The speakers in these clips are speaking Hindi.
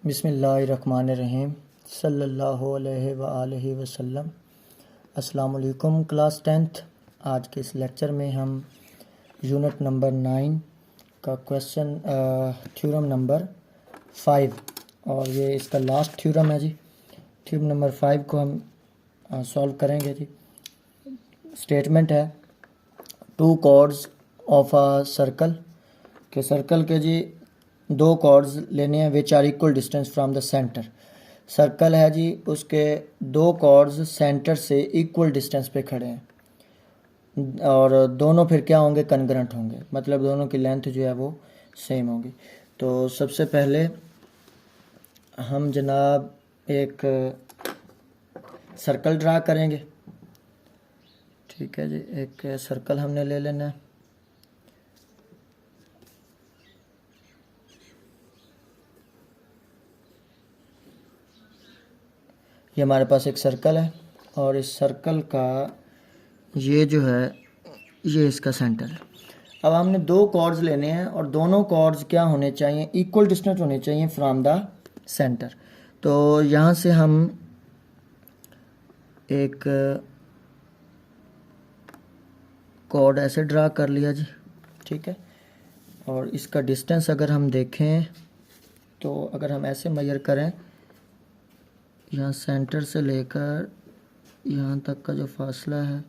बिस्मिल्लाहिर्रहमानिर्रहीम सल्लल्लाहु अलैहि व आलिहि वसल्लम। अस्सलाम वालेकुम क्लास 10th। आज के इस लेक्चर में हम यूनिट नंबर 9 का क्वेश्चन थ्योरम नंबर 5 और ये इसका लास्ट थ्योरम है जी। थ्योरम नंबर 5 को हम सॉल्व करेंगे जी। स्टेटमेंट है two chords of a circle के सर्कल के जी दो कॉर्ड्स लेने हैं which are equal distance from the centre. Circle है जी, उसके दो कॉर्ड्स सेंटर से इक्वल डिस्टेंस पे खड़े हैं और दोनों फिर क्या होंगे, कनग्रेंट होंगे, मतलब दोनों की लेंथ जो है वो सेम होगी। तो सबसे पहले हम जनाब एक सर्कल ड्रा करेंगे। ठीक है जी, एक सर्कल हमने ले लेना है। ये हमारे पास एक सर्कल है और इस सर्कल का ये जो है ये इसका सेंटर है। अब हमने दो कॉर्ड्स लेने हैं और दोनों कॉर्ड्स क्या होने चाहिए, इक्वल डिस्टेंस होने चाहिए फ्रॉम द सेंटर। तो यहाँ से हम एक कॉर्ड ऐसे ड्रा कर लिया जी। ठीक है, और इसका डिस्टेंस अगर हम देखें तो अगर हम ऐसे मेजर करें, यहाँ सेंटर से लेकर यहाँ तक का जो फासला है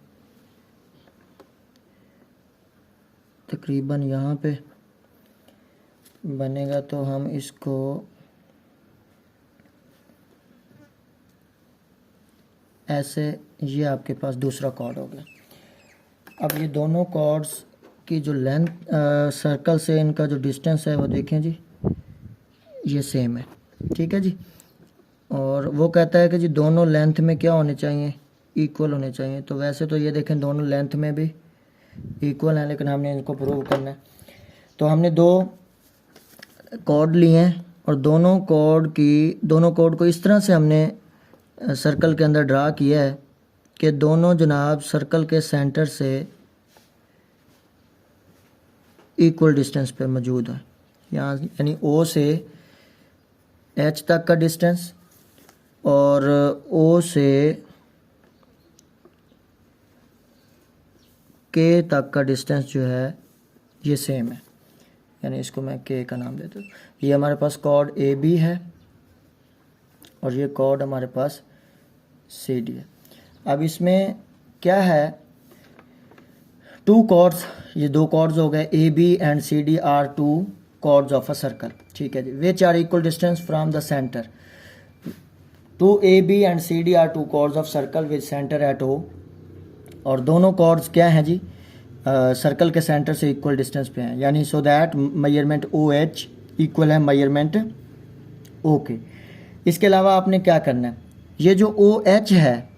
तकरीबन यहाँ पे बनेगा, तो हम इसको ऐसे, ये आपके पास दूसरा कॉर्ड हो गया। अब ये दोनों कॉर्ड्स की जो लेंथ सर्कल से इनका जो डिस्टेंस है वो देखें जी, ये सेम है। ठीक है जी, और वो कहता है कि जी दोनों लेंथ में क्या होने चाहिए, इक्वल होने चाहिए। तो वैसे तो ये देखें दोनों लेंथ में भी इक्वल हैं, लेकिन हमने इनको प्रूव करना है। तो हमने दो कॉर्ड लिए हैं और दोनों कॉर्ड को इस तरह से हमने सर्कल के अंदर ड्रा किया है कि दोनों जनाब सर्कल के सेंटर से इक्वल डिस्टेंस पे मौजूद है। यहाँ यानी ओ से एच तक का डिस्टेंस और ओ से के तक का डिस्टेंस जो है ये सेम है, यानी इसको मैं के का नाम देता हूँ। ये हमारे पास कॉर्ड ए बी है और ये कॉर्ड हमारे पास सी डी है। अब इसमें क्या है, टू कॉर्ड्स, ये दो कॉर्ड्स हो गए, A B and C D are two chords of a circle. ठीक है जी, which are equal distance from the centre. Two A B and C D are two chords of circle with centre at O, और दोनों कॉर्ड्स क्या हैं जी, सर्कल के सेंटर से इक्वल डिस्टेंस पे हैं, यानी so that measurement O H equal है मेजरमेंट ओ के। इसके अलावा आपने क्या करना है, ये जो ओ एच है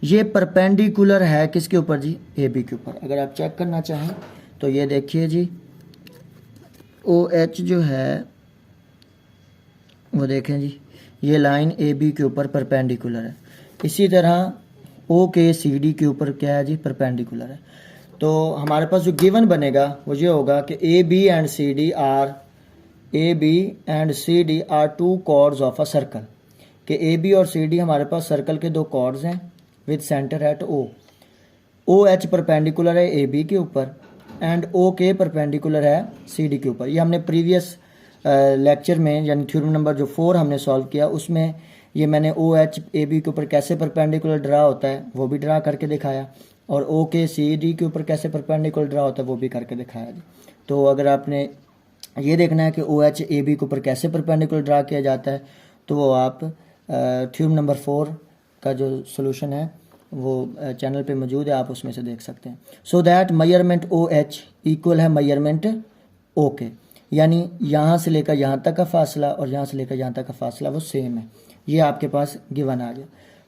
ये परपेंडिकुलर है किसके ऊपर जी, ए बी के ऊपर। अगर आप चेक करना चाहें तो ये देखिए जी, ओ एच जो है वो देखें जी, ये लाइन ए बी के ऊपर परपेंडिकुलर है। इसी तरह ओ के सी डी के ऊपर क्या है जी, परपेंडिकुलर है। तो हमारे पास जो गिवन बनेगा वो ये होगा कि A B and C D are two chords of a circle, कि ए बी और सी डी हमारे पास सर्कल के दो कॉर्ड्स हैं with centre at O. O H perpendicular है ए बी के ऊपर एंड ओ के परपेंडिकुलर है सी डी के ऊपर। ये हमने प्रीवियस लेक्चर में यानी थ्योरम नंबर जो 4 हमने सॉल्व किया उसमें ये मैंने ओ एच ए बी के ऊपर कैसे परपेंडिकुलर ड्रा होता है वो भी ड्रा करके दिखाया, और ओ के सी डी के ऊपर कैसे परपेंडिकुलर ड्रा होता है वो भी करके दिखाया। तो अगर आपने ये देखना है कि ओ एच ए बी के ऊपर कैसे परपेंडिकुलर ड्रा किया जाता है तो वो आप थ्योरम नंबर 4 का जो सोल्यूशन है वो चैनल पे मौजूद है, आप उसमें से देख सकते हैं। So that measurement O H equal है मेजरमेंट ओ के, यानी यहाँ से लेकर यहाँ तक का फासला और यहाँ से लेकर यहाँ तक का फासला वो सेम है। ये आपके पास गिवन आ गया।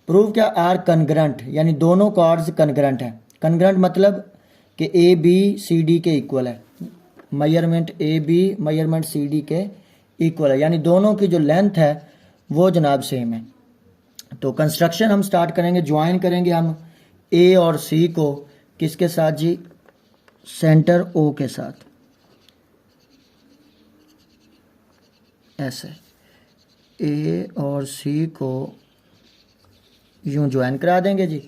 प्रूव क्या, आर कनग्रेंट, यानी दोनों कॉर्ड्स कनग्रेंट हैं। कनग्रेंट मतलब कि ए बी सी डी के इक्वल है, measurement A B measurement C D के इक्वल है, यानी दोनों की जो लेंथ है वो जनाब सेम है। तो कंस्ट्रक्शन हम स्टार्ट करेंगे, ज्वाइन करेंगे हम ए और सी को किसके साथ जी, सेंटर ओ के साथ, ऐसे ए और सी को यूं ज्वाइन करा देंगे जी,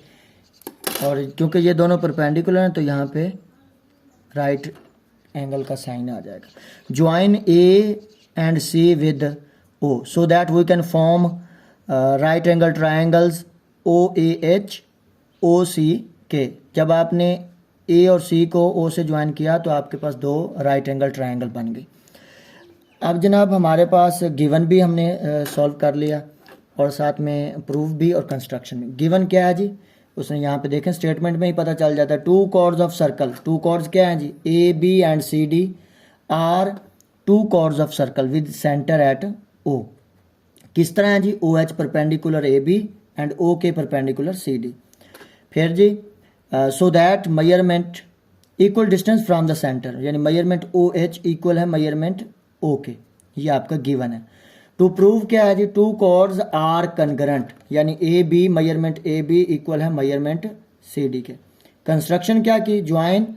और क्योंकि ये दोनों परपेंडिकुलर हैं तो यहाँ पे राइट एंगल का साइन आ जाएगा। Join A and C with O so that we can form right angle triangles O A H O C K. जब आपने ए और सी को ओ से ज्वाइन किया तो आपके पास दो राइट एंगल ट्रायंगल बन गई। अब जनाब हमारे पास गिवन भी हमने सॉल्व कर लिया और साथ में प्रूफ भी और कंस्ट्रक्शन भी। गिवन क्या है जी, उसने यहाँ पे देखें स्टेटमेंट में ही पता चल जाता है। Two chords of circle, two chords क्या हैं जी, A B and C D are two chords of circle with centre at O. किस तरह है जी, O H perpendicular A B and O K perpendicular C D. फिर जी so that measurement equal distance from the centre, यानी मेजरमेंट ओ एच इक्वल है मेजरमेंट ओ के, ये आपका गिवन है। टू प्रूव क्या है जी, टू कॉर्ड्स आर कनकरेंट, यानी A B measurement A B equal है मेजरमेंट सी डी के। कंस्ट्रक्शन क्या की, join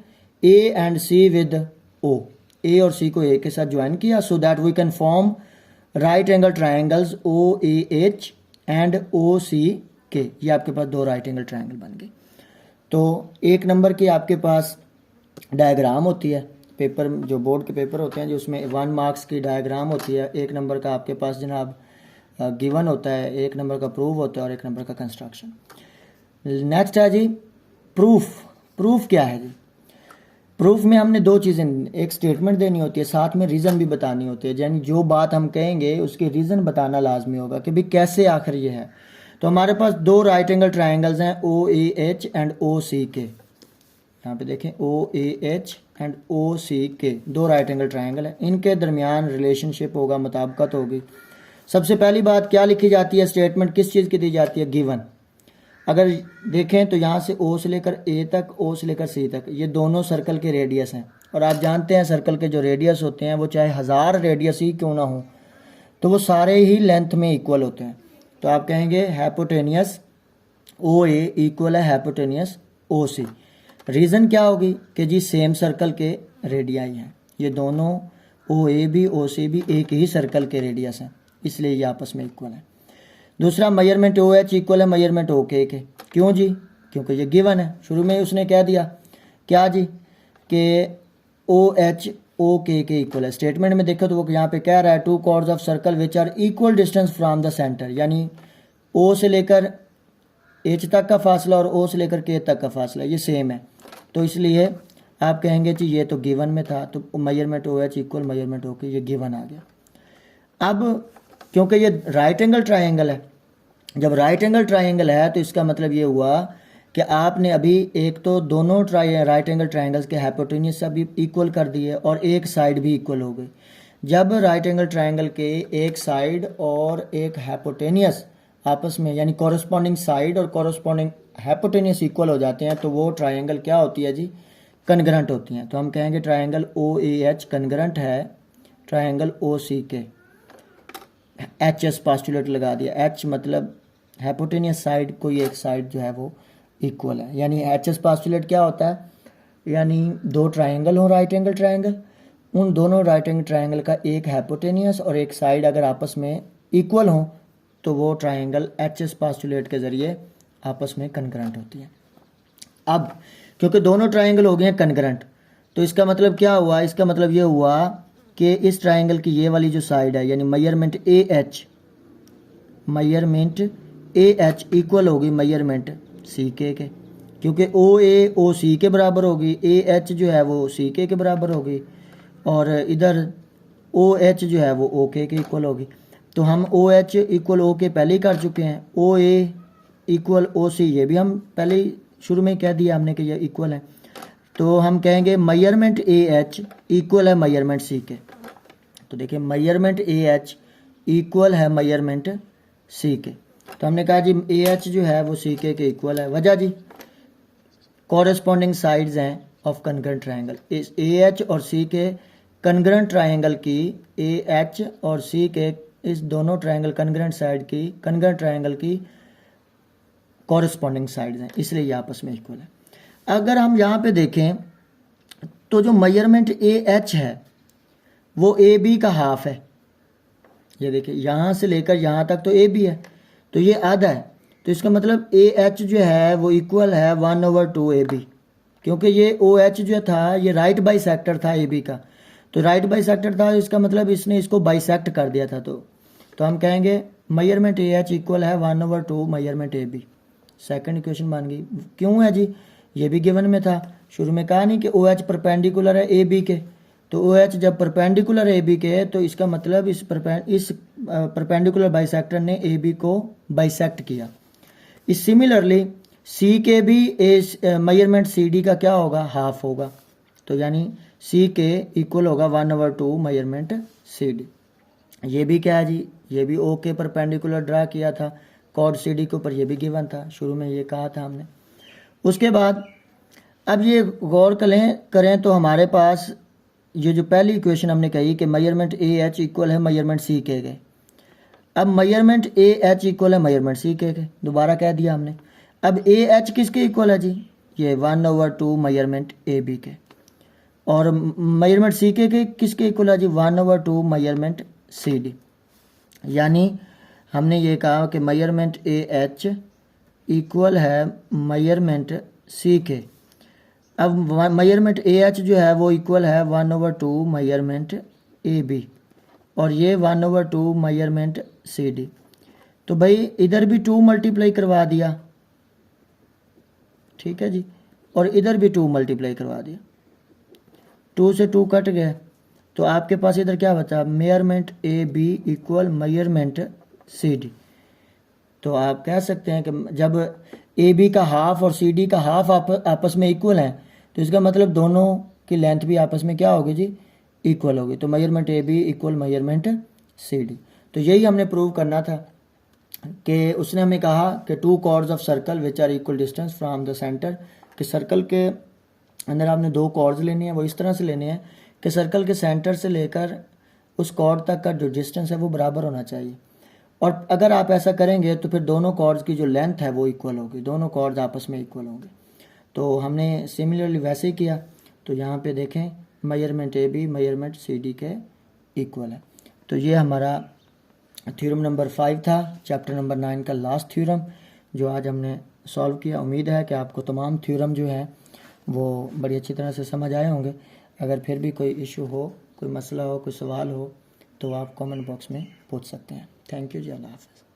A and C with O, A और सी को ए के साथ ज्वाइन किया so that we can form right angle triangles O A H and O C K. ये आपके पास दो राइट एंगल ट्रायंगल बन गए। तो एक नंबर की आपके पास डायग्राम होती है, पेपर जो बोर्ड के पेपर होते हैं जो उसमें 1 मार्क्स की डायग्राम होती है। एक नंबर का आपके पास जनाब गिवन होता है, एक नंबर का प्रूफ होता है और एक नंबर का कंस्ट्रक्शन। नेक्स्ट है जी प्रूफ। प्रूफ क्या है जी, प्रूफ में हमने दो चीज़ें, एक स्टेटमेंट देनी होती है, साथ में रीज़न भी बतानी होती है। यानी जो बात हम कहेंगे उसके रीज़न बताना लाजमी होगा कि भाई कैसे आखिर ये है। तो हमारे पास दो राइट एंगल ट्रायंगल्स हैं ओ A H and O C के। यहाँ पे देखें ओ A H and O C के, दो राइट एंगल ट्रायंगल है, इनके दरमियान रिलेशनशिप होगा, मुताबिकत होगी। सबसे पहली बात क्या लिखी जाती है, स्टेटमेंट किस चीज़ की दी जाती है, गिवन। अगर देखें तो यहाँ से ओ से लेकर ए तक, ओ से लेकर सी तक, ये दोनों सर्कल के रेडियस हैं। और आप जानते हैं सर्कल के जो रेडियस होते हैं वो चाहे 1000 रेडियस ही क्यों ना हो तो वो सारे ही लेंथ में इक्वल होते हैं। तो आप कहेंगे हाइपोटेनियस ओ ए इक्वल है हाइपोटेनियस ओ सी। रीज़न क्या होगी कि जी सेम सर्कल के रेडियाई हैं, ये दोनों ओ ए भी ओ सी भी एक ही सर्कल के रेडियस हैं, इसलिए ये आपस में इक्वल है। दूसरा मेजरमेंट ओ एच इक्वल है मेजरमेंट ओ के। क्यों जी, क्योंकि ये गिवन है, शुरू में उसने कह दिया क्या जी कि ओ एच ओ के इक्वल है। स्टेटमेंट में देखो तो वो यहाँ पे कह रहा है two chords of circle which are equal distance from the centre, यानी ओ से लेकर एच तक का फासला और ओ से लेकर के तक का फासला ये सेम है। तो इसलिए आप कहेंगे जी ये तो गिवन में था, तो measurement O H equal measurement O K, ये गिवन आ गया। अब क्योंकि ये राइट एंगल ट्रायंगल है, जब राइट एंगल ट्रायंगल है तो इसका मतलब ये हुआ कि आपने अभी एक तो दोनों राइट एंगल ट्रायंगल्स के हाइपोटेनियस अभी इक्वल कर दिए और एक साइड भी इक्वल हो गई। जब राइट एंगल ट्रायंगल के एक साइड और एक हाइपोटेनियस आपस में यानी कॉरस्पॉन्डिंग साइड और कॉरस्पॉन्डिंग हाइपोटेनियस इक्वल हो जाते हैं तो वो ट्रायंगल क्या होती है जी, कनग्रेंट होती हैं। तो हम कहेंगे ट्रायंगल ओ ए एच कनग्रेंट है ट्रायंगल ओ सी के। एच एस पास्टुलेट लगा दिया, एच मतलब हाइपोटेनियस साइड कोई एक साइड जो है वो इक्वल है, यानी एच एस पास्टुलेट क्या होता है, यानी दो ट्रायंगल हो राइट एंगल ट्रायंगल, उन दोनों राइट एंगल ट्रायंगल का एक हाइपोटेनियस और एक साइड अगर आपस में इक्वल हो तो वो ट्रायंगल एच एस पास्टुलेट के ज़रिए आपस में कनग्रेंट होती है। अब क्योंकि दोनों ट्रायंगल हो गए हैं कनग्रेंट तो इसका मतलब क्या हुआ, इसका मतलब ये हुआ कि इस ट्रायंगल की ये वाली जो साइड है यानी मेजरमेंट ए एच इक्वल होगी मेजरमेंट सी के, क्योंकि ओ ए ओ सी के बराबर होगी, ए एच जो है वो सी के बराबर होगी और इधर ओ एच जो है वो ओ के इक्वल होगी। तो हम ओ एच इक्वल ओ के पहले ही कर चुके हैं, ओ ए इक्वल ओ सी ये भी हम पहले ही शुरू में कह दिया हमने कि ये इक्वल है। तो हम कहेंगे मेजरमेंट ए एच इक्वल है मेजरमेंट सी के। तो देखिए मेजरमेंट ए एच इक्वल है मेजरमेंट सी के। तो हमने कहा जी ए एच जो है वो सी के इक्वल है। वजह जी कॉरेस्पॉन्डिंग साइड्स हैं ऑफ कनग्रेंट ट्रायंगल। इस ए एच और सी के कनग्रेंट ट्रायंगल की, ए एच और सी के इस दोनों ट्रायंगल कनग्रेंट साइड की, कनग्रेंट ट्रायंगल की कॉरेस्पॉन्डिंग साइड्स हैं, इसलिए ये आपस में इक्वल है। अगर हम यहाँ पे देखें तो जो मेजरमेंट ए एच है वो ए बी का हाफ है, ये देखिए यहाँ से लेकर यहाँ तक तो ए बी है, तो ये आधा है, तो इसका मतलब ए एच जो है वो इक्वल है 1/2 ए बी, क्योंकि ये ओ एच जो था ये राइट बाई सेक्टर था ए बी का, तो राइट बाई सेक्टर था, इसका मतलब इसने इसको बाइसेक्ट कर दिया था। तो हम कहेंगे मेजरमेंट ए एच इक्वल है 1/2 measurement A B. Second equation बन गई। क्यों है जी, ये भी गिवन में था, शुरू में कहा नहीं कि ओ एच परपेंडिकुलर है ए बी के, तो ओ एच जब परपेंडिकुलर ए बी के तो इसका मतलब इस परपेंडिकुलर बाइसेक्टर ने ए बी को बाइसेक्ट किया। इस सिमिलरली सी के भी मेजरमेंट सी डी का क्या होगा, हाफ होगा, तो यानी सी के इक्वल होगा 1/2 मेजरमेंट सी डी। ये भी क्या है जी, ये भी ओ के परपेंडिकुलर ड्रा किया था, कॉर्ड सी डी के ऊपर, ये भी गिवन था, शुरू में ये कहा था हमने। उसके बाद अब ये गौर करें तो हमारे पास ये जो पहली इक्वेशन हमने कही कि मेजरमेंट ए एच इक्वल है मेजरमेंट सी के गए, अब मेजरमेंट ए एच इक्वल है मेजरमेंट सी के गए, दोबारा कह दिया हमने। अब ए एच किसके इक्वल है जी, ये 1/2 मेजरमेंट ए बी के, और मेजरमेंट सी के किसके इक्वल है जी, 1/2 मेजरमेंट सी डी। यानी हमने ये कहा कि मेजरमेंट ए एच इक्वल है मेजरमेंट सी के। अब मेजरमेंट ए एच जो है वो इक्वल है 1/2 मेजरमेंट ए बी, और ये 1/2 मेजरमेंट सी डी। तो भाई इधर भी 2 मल्टीप्लाई करवा दिया, ठीक है जी, और इधर भी 2 मल्टीप्लाई करवा दिया, 2 से 2 कट गया, तो आपके पास इधर क्या बचा, measurement A B equal measurement C D. तो आप कह सकते हैं कि जब ए बी का हाफ और सी डी का हाफ आपस में इक्वल हैं, तो इसका मतलब दोनों की लेंथ भी आपस में क्या होगी जी, इक्वल होगी। तो measurement A B equal measurement C D. तो यही हमने प्रूव करना था कि उसने हमें कहा कि 2 chords of circle which are equal distance from the centre, कि सर्कल के अंदर आपने 2 कॉर्ड्स लेने हैं, वो इस तरह से लेने हैं कि सर्कल के सेंटर से लेकर उस कॉर्ड तक का जो डिस्टेंस है वो बराबर होना चाहिए, और अगर आप ऐसा करेंगे तो फिर दोनों कॉर्ड्स की जो लेंथ है वो इक्वल होगी, दोनों कॉर्ड्स आपस में इक्वल होंगे। तो हमने सिमिलरली वैसे ही किया, तो यहाँ पे देखें measurement A B measurement C D के इक्वल है। तो ये हमारा थ्योरम नंबर 5 था, चैप्टर नंबर 9 का लास्ट थ्योरम जो आज हमने सॉल्व किया। उम्मीद है कि आपको तमाम थ्योरम जो है वो बड़ी अच्छी तरह से समझ आए होंगे। अगर फिर भी कोई इशू हो, कोई मसला हो, कोई सवाल हो, तो आप कमेंट बॉक्स में पूछ सकते हैं। थैंक यू जी, अल्लाह हाफ़िज़।